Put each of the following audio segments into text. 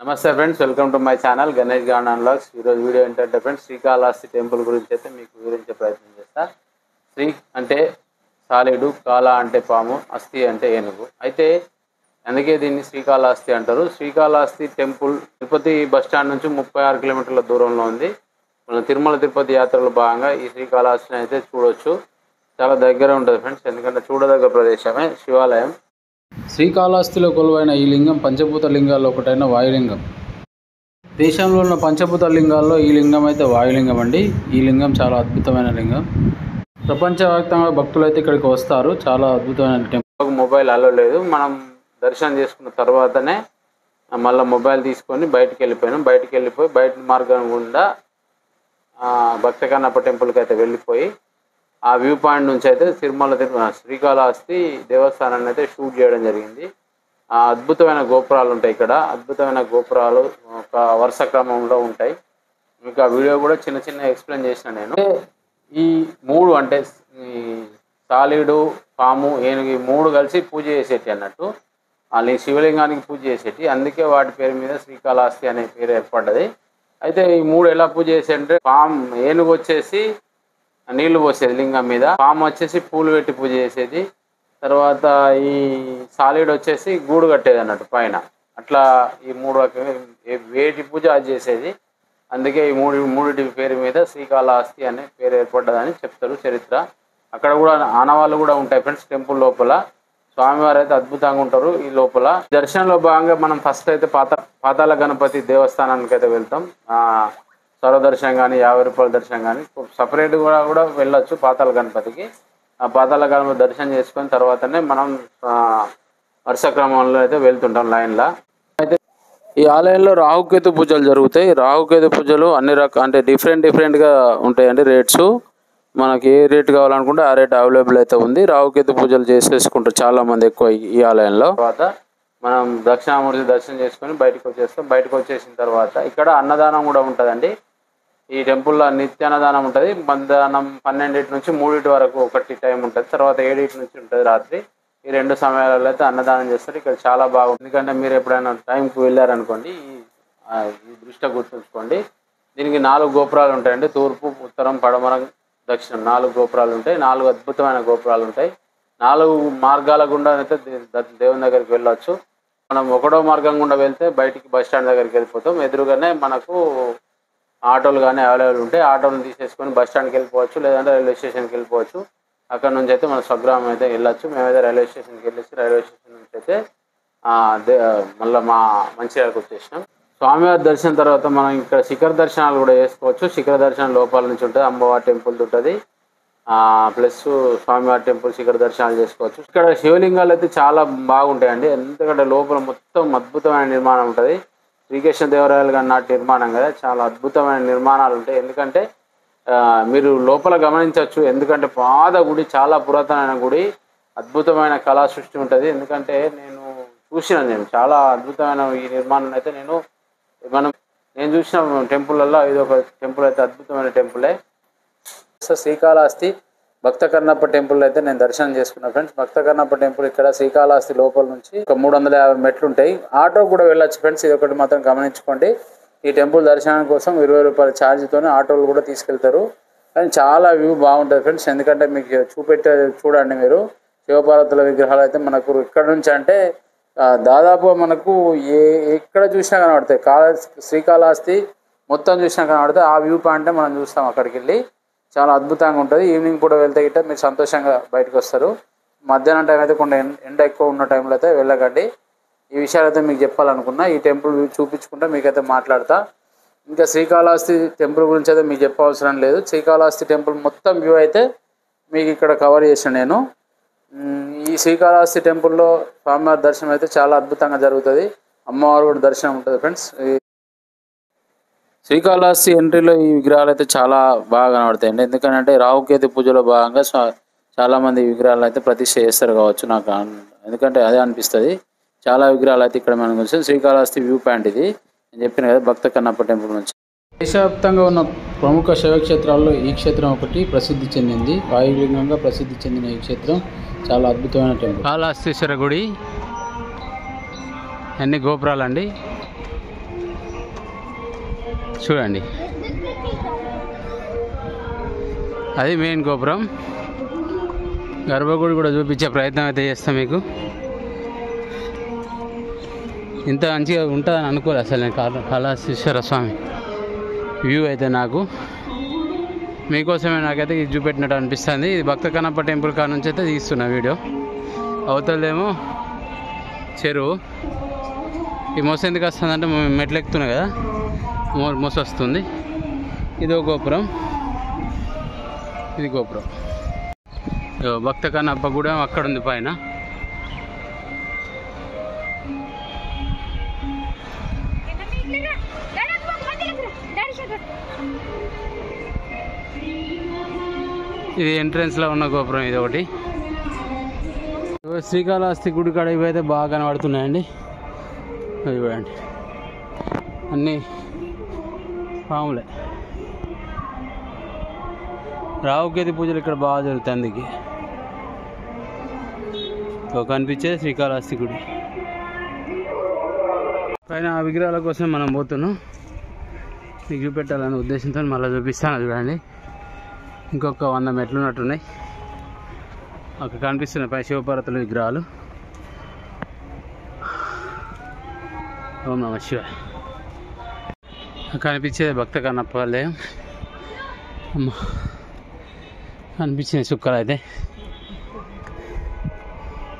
నమస్తే friends, welcome to my channel Ganesh garden and vlogs. ఈరోజు video ఏంటంటే ఫ్రెండ్స్, శ్రీకాళహస్తి టెంపుల్ గురించి అయితే మీకు వివరించే ప్రయత్నం చేస్తా. శ్రీ అంటే సాలీడు, కాళ అంటే పాము, అస్థి అంటే ఏనుగు. అయితే అందుకే దీన్ని శ్రీకాళహస్తి అంటారు. Srikalahasti temple Tirupati bus stand నుంచి 36 కిలోమీటర్ల దూరంలో ఉంది. మన తిరుమల తిరుపతి యాత్రలో భాగంగా ఈ శ్రీకాళహస్తిని అయితే చూడవచ్చు. చాలా దగ్గర ఉంటుంది ఫ్రెండ్స్, ఎందుకంటే చూడదగ్గ ప్రదేశమే, శివాలయం. శ్రీకాళహస్తిలో కొలువైన ఈ లింగం పంచభూత లింగాల్లో ఒకటైన వాయులింగం. దేశంలో ఉన్న పంచభూత లింగాల్లో ఈ లింగం అయితే వాయులింగం అండి. ఈ లింగం చాలా అద్భుతమైన లింగం. ప్రపంచవ్యాప్తంగా భక్తులు అయితే ఇక్కడికి వస్తారు. చాలా అద్భుతమైన టెంపుల్. మొబైల్ అలో లేదు. మనం దర్శనం చేసుకున్న తర్వాతనే మళ్ళీ మొబైల్ తీసుకొని బయటికి వెళ్ళిపోయి బయట మార్గం గుండా భక్త కన్నప్ప టెంపుల్కి అయితే వెళ్ళిపోయి ఆ వ్యూ పాయింట్ నుంచి అయితే శ్రీకాళహస్తి దేవస్థానాన్ని అయితే షూట్ చేయడం జరిగింది. అద్భుతమైన గోపురాలు ఉంటాయి ఇక్కడ. అద్భుతమైన గోపురాలు ఒక వరుస క్రమంలో ఉంటాయి. మీకు ఆ వీడియో కూడా చిన్న చిన్న ఎక్స్ప్లెయిన్ చేసిన నేను. ఈ మూడు అంటే సాలీడు, పాము, ఏనుగు, ఈ మూడు కలిసి పూజ చేసేటి అన్నట్టు. వాళ్ళు శివలింగానికి పూజ చేసేటి, అందుకే వాటి పేరు మీద శ్రీకాళహస్తి అనే పేరు ఏర్పడ్డది. అయితే ఈ మూడు ఎలా పూజ చేసేటంటే, ఏనుగు వచ్చేసి నీళ్లు పోసేది లింగం మీద, పాము వచ్చేసి పూలు పెట్టి పూజ చేసేది, తర్వాత ఈ సాలీడు వచ్చేసి గూడు కట్టేది అన్నట్టు పైన. అట్లా ఈ మూడు వేటి పూజ అది చేసేది. అందుకే ఈ మూడిటి పేరు మీద శ్రీకాళహస్తి అనే పేరు ఏర్పడ్డదని చెప్తారు చరిత్ర. అక్కడ కూడా ఆనవాళ్ళు కూడా ఉంటాయి ఫ్రెండ్స్. టెంపుల్ లోపల స్వామివారు అయితే అద్భుతంగా ఉంటారు. ఈ లోపల దర్శనంలో భాగంగా మనం ఫస్ట్ అయితే పాతాళ గణపతి దేవస్థానానికి అయితే వెళ్తాం. సర్వదర్శనం కానీ 50 రూపాయల దర్శనం కానీ సపరేట్ కూడా వెళ్ళొచ్చు పాతాళ గణపతికి. ఆ పాతాళ గణపతి దర్శనం చేసుకుని తర్వాతనే మనం వరుస క్రమంలో అయితే వెళ్తుంటాం లైన్లో. అయితే ఈ ఆలయంలో రాహుకేతు పూజలు జరుగుతాయి. రాహుకేతు పూజలు అన్ని అంటే డిఫరెంట్గా ఉంటాయండి రేట్స్. మనకి ఏ రేట్ కావాలనుకుంటే ఆ రేట్ అవైలబుల్ అయితే ఉంది. రాహుకేతు పూజలు చేసేసుకుంటారు చాలామంది ఎక్కువ ఈ ఆలయంలో. తర్వాత మనం దక్షిణామూర్తి దర్శనం చేసుకొని బయటకు వచ్చేస్తాం. బయటకు వచ్చేసిన తర్వాత ఇక్కడ అన్నదానం కూడా ఉంటుందండి. ఈ టెంపుల్లో నిత్య అన్నదానం ఉంటుంది. మధ్యాహ్నం 12 నుంచి 3 వరకు ఒకటి టైం ఉంటుంది. తర్వాత 7 నుంచి ఉంటుంది రాత్రి. ఈ 2 సమయాలలో అయితే అన్నదానం చేస్తారు. ఇక్కడ చాలా బాగుంది. ఎందుకంటే మీరు ఎప్పుడైనా టైంకి వెళ్ళారనుకోండి, ఈ దృష్టిలో గుర్తుంచుకోండి. దీనికి 4 గోపురాలు ఉంటాయండి. తూర్పు, ఉత్తరం, పడమర, దక్షిణం 4 గోపురాలు ఉంటాయి. 4 అద్భుతమైన గోపురాలు ఉంటాయి. 4 మార్గాల గుండా అయితే దేవుని దగ్గరికి వెళ్ళవచ్చు. మనం 1వ మార్గం గుండా వెళ్తే బయటికి బస్ స్టాండ్ దగ్గరికి వెళ్ళిపోతాం. ఎదురుగానే మనకు ఆటోలు కానీ అవైలబుల్ ఉంటాయి. ఆటోలు తీసేసుకొని బస్ స్టాండ్కి వెళ్ళిపోవచ్చు, లేదంటే రైల్వే స్టేషన్కి వెళ్ళిపోవచ్చు. అక్కడ నుంచి అయితే మన స్వగ్రామం అయితే వెళ్ళొచ్చు. మేమైతే రైల్వే స్టేషన్కి వెళ్ళేసి రైల్వే స్టేషన్ నుంచి అయితే మళ్ళీ మా మంచిర్యాలకు వచ్చేసినాం. స్వామివారి దర్శనం తర్వాత మనం ఇక్కడ శిఖర దర్శనాలు కూడా చేసుకోవచ్చు. శిఖర దర్శనం లోపల నుంచి ఉంటుంది. అమ్మవారి టెంపుల్ ఉంటుంది, ప్లస్ స్వామివారి టెంపుల్ శిఖర దర్శనాలు చేసుకోవచ్చు. ఇక్కడ శివలింగాలు అయితే చాలా బాగుంటాయండి. ఎందుకంటే లోపల మొత్తం అద్భుతమైన నిర్మాణం ఉంటుంది. శ్రీకృష్ణదేవరాయలు గారి నాటి నిర్మాణం కదా, చాలా అద్భుతమైన నిర్మాణాలు ఉంటాయి. ఎందుకంటే మీరు లోపల గమనించవచ్చు. ఎందుకంటే పాత గుడి, చాలా పురాతనమైన గుడి, అద్భుతమైన కళా సృష్టి ఉంటుంది. ఎందుకంటే నేను చాలా అద్భుతమైన ఈ నిర్మాణం అయితే నేను చూసిన టెంపుల్లో ఇది ఒక టెంపుల్ అయితే అద్భుతమైన టెంపులే. సో శ్రీకాళహస్తి భక్త కన్నప్ప టెంపుల్ అయితే నేను దర్శనం చేసుకున్నా ఫ్రెండ్స్. భక్త కన్నప్ప టెంపుల్ ఇక్కడ శ్రీకాళహస్తి లోపల నుంచి ఒక 350 మెట్లు ఉంటాయి. ఆటో కూడా వెళ్ళొచ్చు ఫ్రెండ్స్. ఇది ఒకటి మాత్రం గమనించుకోండి. ఈ టెంపుల్ దర్శనం కోసం 20 రూపాయల ఛార్జ్తోనే ఆటోలు కూడా తీసుకెళ్తారు. కానీ చాలా వ్యూ బాగుంటుంది ఫ్రెండ్స్. ఎందుకంటే మీకు చూడండి మీరు, శివపార్వతుల విగ్రహాలు అయితే మనకు ఇక్కడ నుంచి అంటే దాదాపు మనకు ఎక్కడ చూసినా కనబడతాయి. శ్రీకాళహస్తి మొత్తం చూసినా కనబడతాయి. ఆ వ్యూ పాయింట్ మనం చూస్తాం అక్కడికి వెళ్ళి. చాలా అద్భుతంగా ఉంటుంది. ఈవినింగ్ పూట వెళ్తే గిట్ట మీరు సంతోషంగా బయటకు వస్తారు. మధ్యాహ్నం టైం అయితే కొంచెం ఎండ ఎక్కువ ఉన్న టైంలో అయితే వెళ్ళకండి. ఈ విషయాలు అయితే మీకు చెప్పాలనుకున్నా. ఈ టెంపుల్ చూపించుకుంటే మీకైతే మాట్లాడతా. ఇంకా శ్రీకాళహస్తి టెంపుల్ గురించి అయితే మీకు చెప్పవసరం లేదు. శ్రీకాళహస్తి టెంపుల్ మొత్తం వ్యూ అయితే మీకు ఇక్కడ కవర్ చేసాను నేను. ఈ శ్రీకాళహస్తి టెంపుల్లో స్వామివారి దర్శనం అయితే చాలా అద్భుతంగా జరుగుతుంది. అమ్మవారు కూడా దర్శనం ఉంటుంది ఫ్రెండ్స్. శ్రీకాళహస్తి ఎంట్రీలో ఈ విగ్రహాలు అయితే చాలా బాగా కనబడతాయండి. ఎందుకంటే రాహుకేతు పూజలో భాగంగా చాలామంది విగ్రహాలు అయితే ప్రతిష్ఠ చేస్తారు కావచ్చు నాకు, ఎందుకంటే అదే అనిపిస్తుంది. చాలా విగ్రహాలు అయితే ఇక్కడ మనకు వచ్చి శ్రీకాళహస్తి వ్యూ పాయింట్ ఇది నేను చెప్పిన కదా, భక్త కన్నప్ప టెంపుల్ నుంచి. దేశవ్యాప్తంగా ఉన్న ప్రముఖ శైవక్షేత్రాల్లో ఈ క్షేత్రం ఒకటి ప్రసిద్ధి చెందింది. వాయులింగంగా ప్రసిద్ధి చెందిన ఈ క్షేత్రం చాలా అద్భుతమైన టెంపుల్. కాళహస్తీశ్వర గుడి, ఎన్ని గోపురాలండి. చూడండి, అది మెయిన్ గోపురం. గర్భగుడి కూడా చూపించే ప్రయత్నం అయితే చేస్తాం మీకు. ఇంత మంచిగా ఉంటుందని అనుకోలేదు అసలు నేను. కాళహస్తీశ్వర స్వామి వ్యూ అయితే నాకు మీకోసమే నాకైతే ఇది చూపెట్టినట్టు అనిపిస్తుంది. ఇది భక్త కన్నప్ప టెంపుల్ కాడ నుంచి అయితే తీస్తున్నా వీడియో. అవతలేమో చెరువు. ఈ మోస ఎందుకు వస్తుందంటే మెట్లు ఎక్కుతున్నాయి కదా, మోస వస్తుంది. ఇదో గోపురం, ఇది గోపురం. భక్త కన్నప్ప కూడా అక్కడ ఉంది పైన. ఇది ఎంట్రన్స్లో ఉన్న గోపురం ఇది ఒకటి. శ్రీకాళహస్తి గుడి కాడ ఇవైతే బాగా కనబడుతున్నాయండి. అది చూడండి, అన్నీ పాములే. రావుకేతు పూజలు ఇక్కడ బాగా జరుగుతాయి. అందుకే కనిపించేది శ్రీకాళహస్తి గుడి. పైన ఆ విగ్రహాల కోసం మనం పోతున్నాం. మీకు చూపెట్టాలనే ఉద్దేశంతో మళ్ళీ చూపిస్తాను. చూడండి, ఇంకొక 100 మెట్లు ఉన్నట్టున్నాయి. అక్కడ కనిపిస్తున్నాయి పై శివపార్వతుల విగ్రహాలు. ఓం నమః శివాయ. కనిపించేది భక్త కన్నప్ప ఆలయం. అమ్మ కనిపించిన చుక్కలు అయితే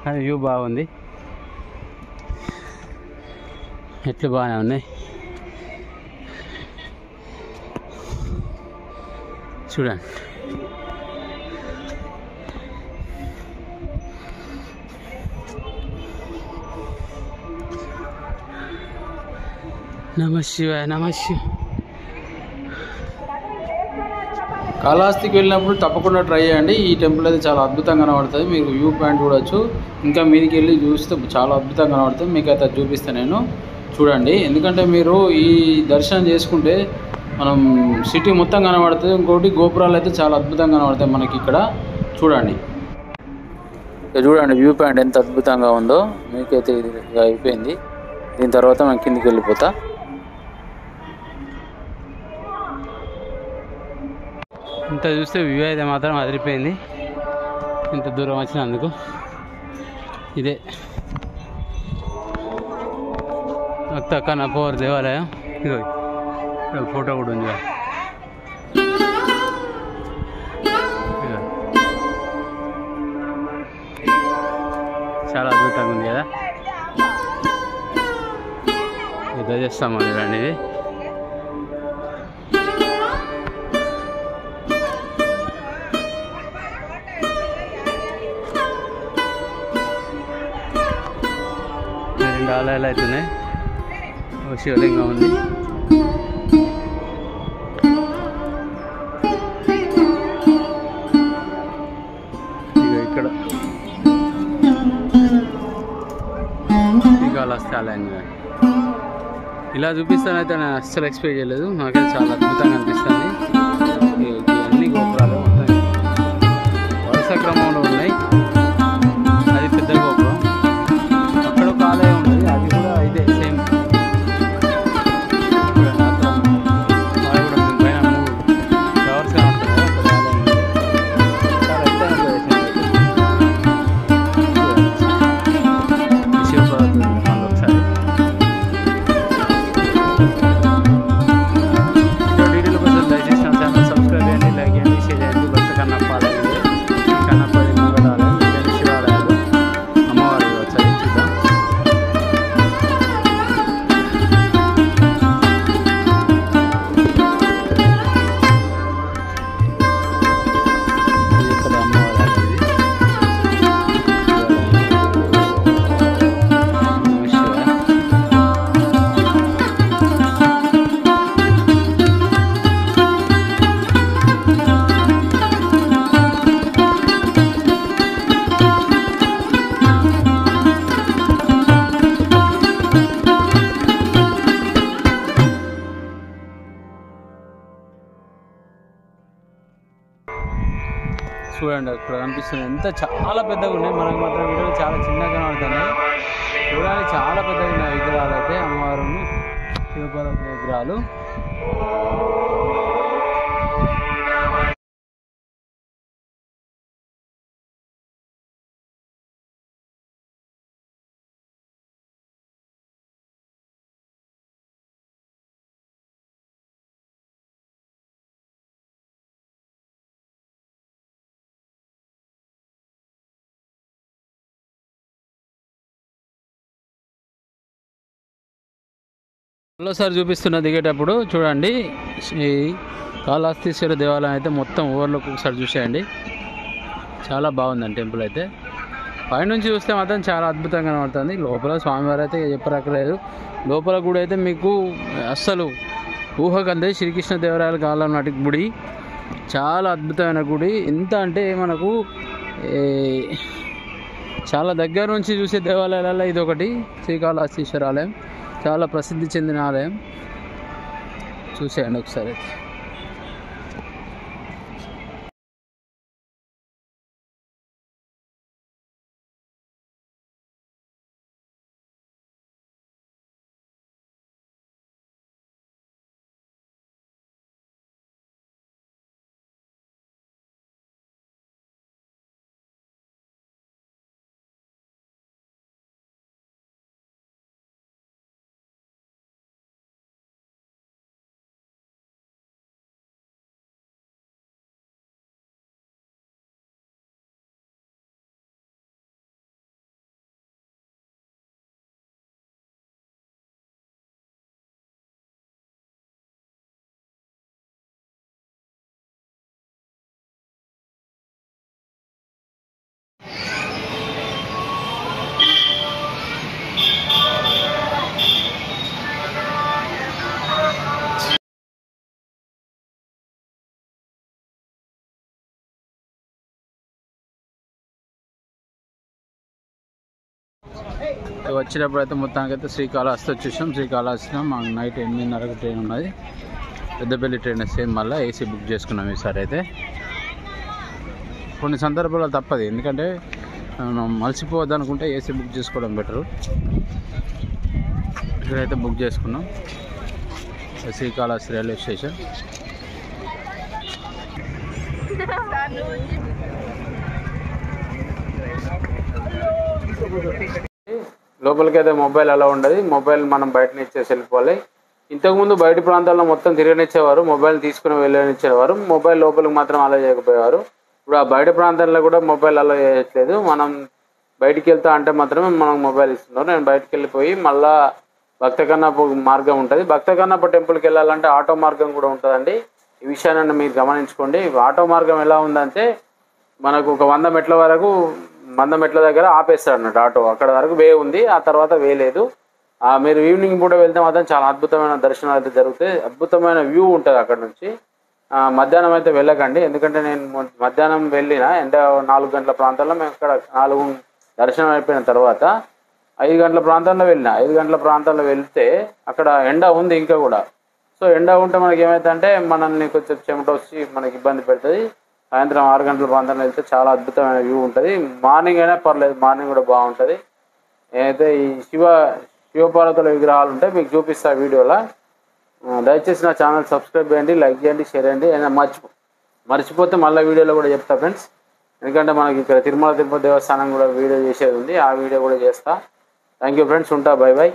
అది వ్యూ బాగుంది. ఎట్లు బాగానే ఉన్నాయి. చూడండి, నమః శివాయ, నమః శివాయ. కాళహస్తికి వెళ్ళినప్పుడు తప్పకుండా ట్రై చేయండి. ఈ టెంపుల్ అయితే చాలా అద్భుతంగా కనబడుతుంది. మీరు వ్యూ పాయింట్ చూడవచ్చు. ఇంకా మీదికి వెళ్ళి చూస్తే చాలా అద్భుతంగా కనబడుతుంది. మీకు అయితే చూపిస్తాను నేను. చూడండి, ఎందుకంటే మీరు ఈ దర్శనం చేసుకుంటే మనం సిటీ మొత్తం కనబడుతుంది. ఇంకోటి గోపురాలు అయితే చాలా అద్భుతంగా కనబడతాయి మనకి ఇక్కడ. చూడండి, చూడండి వ్యూ పాయింట్ ఎంత అద్భుతంగా ఉందో. మీకైతే ఇది అయిపోయింది. దీని తర్వాత మనం కిందికి వెళ్ళిపోతా. ఇంత చూస్తే వ్యూ అయితే మాత్రం అదిరిపోయింది. ఇంత దూరం వచ్చినందుకు. ఇదే భక్త కన్నప్ప దేవాలయం. ఇదో ఫోటో కూడా ఉంది. చాలా అద్భుతంగా ఉంది కదా. ధ్వజస్తంభం చూడండి. ఇది రెండు ఆలయాలు అవుతున్నాయి. ఒక శివలింగం ఉంది. ఇక్కడ శ్రీకాళహస్తి ఆలయం ఇలా చూపిస్తానైతే నేను అస్సలు ఎక్స్పెక్ట్ చేయలేదు. నాకైతే చాలా అద్భుతంగా అనిపిస్తుంది. ఇవన్నీ గోపురాలు మొత్తం వరుస క్రమంలో ఉన్నాయి. అది పెద్ద గోపురం. అక్కడ ఒక ఆలయం ఉంది, అది కూడా ఇదే సేమ్. చూడండి అక్కడ కనిపిస్తుంది. ఎంత చాలా పెద్దగా ఉన్నాయి. మనకు మాత్రం వీడియోలు చాలా చిన్నగా కనబడుతున్నాయి. చూడాలి, చాలా పెద్దగా ఉన్నాయి విగ్రహాలు అయితే. అమ్మవారిని శివపార్వతి విగ్రహాలు. మరోసారి చూపిస్తున్న దిగేటప్పుడు చూడండి, ఈ కాళహస్తీశ్వర దేవాలయం అయితే మొత్తం ఓవర్లోకి ఒకసారి చూసేయండి. చాలా బాగుందండి టెంపుల్ అయితే. పైనుంచి చూస్తే మాత్రం చాలా అద్భుతంగా కనబడుతుంది. లోపల స్వామివారు అయితే చెప్పరక్కలేదు. లోపల గుడి అయితే మీకు అస్సలు ఊహకందే శ్రీకృష్ణదేవరాయల కాలం నాటి గుడి. చాలా అద్భుతమైన గుడి. ఎంత అంటే మనకు చాలా దగ్గర నుంచి చూసే దేవాలయాలలో ఇది ఒకటి. శ్రీకాళహస్తీశ్వర ఆలయం చాలా ప్రసిద్ధి చెందిన ఆలయం. చూసేయండి ఒకసారి. వచ్చినప్పుడు అయితే మొత్తానికి అయితే శ్రీకాళహస్తి వచ్చేసాం. శ్రీకాళహస్తిలో మాకు నైట్ 8:30కి ట్రైన్ ఉన్నది. పెద్దపల్లి ట్రైన్ సేమ్ మళ్ళీ ఏసీ బుక్ చేసుకున్నాం ఈసారి అయితే. కొన్ని సందర్భాల్లో తప్పదు, ఎందుకంటే మనం మలిసిపోవద్దు అనుకుంటే ఏసీ బుక్ చేసుకోవడం బెటరు. ఇక్కడైతే బుక్ చేసుకున్నాం. Srikalahasti railway station. లోపలికి అయితే మొబైల్ అలా ఉండదు. మొబైల్ మనం బయటనే ఇచ్చేసి వెళ్ళిపోవాలి. ఇంతకుముందు బయట ప్రాంతాల్లో మొత్తం తిరగనిచ్చేవారు, మొబైల్ తీసుకుని వెళ్ళనిచ్చేవారు. మొబైల్ లోపలికి మాత్రం అలా చేయకపోయేవారు. ఇప్పుడు ఆ బయట ప్రాంతాల్లో కూడా మొబైల్ అలా చేయట్లేదు. మనం బయటికి వెళ్తా అంటే మాత్రమే మనకు మొబైల్ ఇస్తున్నారు. నేను బయటికి వెళ్ళిపోయి మళ్ళీ భక్తకన్నప్ప మార్గం ఉంటుంది. భక్తకన్నప్ప టెంపుల్కి వెళ్ళాలంటే ఆటో మార్గం కూడా ఉంటుందండి. ఈ విషయాన్ని మీరు గమనించుకోండి. ఆటో మార్గం ఎలా ఉందంటే మనకు ఒక 100 మెట్ల వరకు 100 మెట్ల దగ్గర ఆపేస్తాడు అన్నట్టు ఆటో. అక్కడ వరకు వే ఉంది, ఆ తర్వాత వే లేదు. మీరు ఈవినింగ్ పూట వెళ్తే మాత్రం చాలా అద్భుతమైన దర్శనాలు అయితే జరుగుతాయి. అద్భుతమైన వ్యూ ఉంటుంది అక్కడ నుంచి. మధ్యాహ్నం అయితే వెళ్ళకండి, ఎందుకంటే నేను మధ్యాహ్నం వెళ్ళిన 4 గంటల ప్రాంతంలో మేము అక్కడ 4 దర్శనం అయిపోయిన తర్వాత 5 గంటల ప్రాంతంలో వెళ్ళిన. 5 గంటల ప్రాంతంలో వెళ్తే అక్కడ ఎండ ఉంది ఇంకా కూడా. సో ఎండ ఉంటే మనకి ఏమవుతుందంటే మనల్ని కొంచెం చెమట వచ్చి మనకి ఇబ్బంది పెడుతుంది. సాయంత్రం 6 గంటల ప్రాంతంలో వెళ్తే చాలా అద్భుతమైన వ్యూ ఉంటుంది. మార్నింగ్ అయినా పర్లేదు, మార్నింగ్ కూడా బాగుంటుంది. అయితే ఈ శివపార్వతుల విగ్రహాలు ఉంటాయి, మీకు చూపిస్తా వీడియోలో. దయచేసి నా ఛానల్ సబ్స్క్రైబ్ చేయండి, లైక్ చేయండి, షేర్ చేయండి. అయినా మర్చిపోతే మళ్ళీ వీడియోలో కూడా చెప్తా ఫ్రెండ్స్. ఎందుకంటే మనకి ఇక్కడ తిరుమల తిరుపతి దేవస్థానం కూడా వీడియో చేసేది ఉంది, ఆ వీడియో కూడా చేస్తా. థ్యాంక్ యూ ఫ్రెండ్స్, ఉంటా. By by.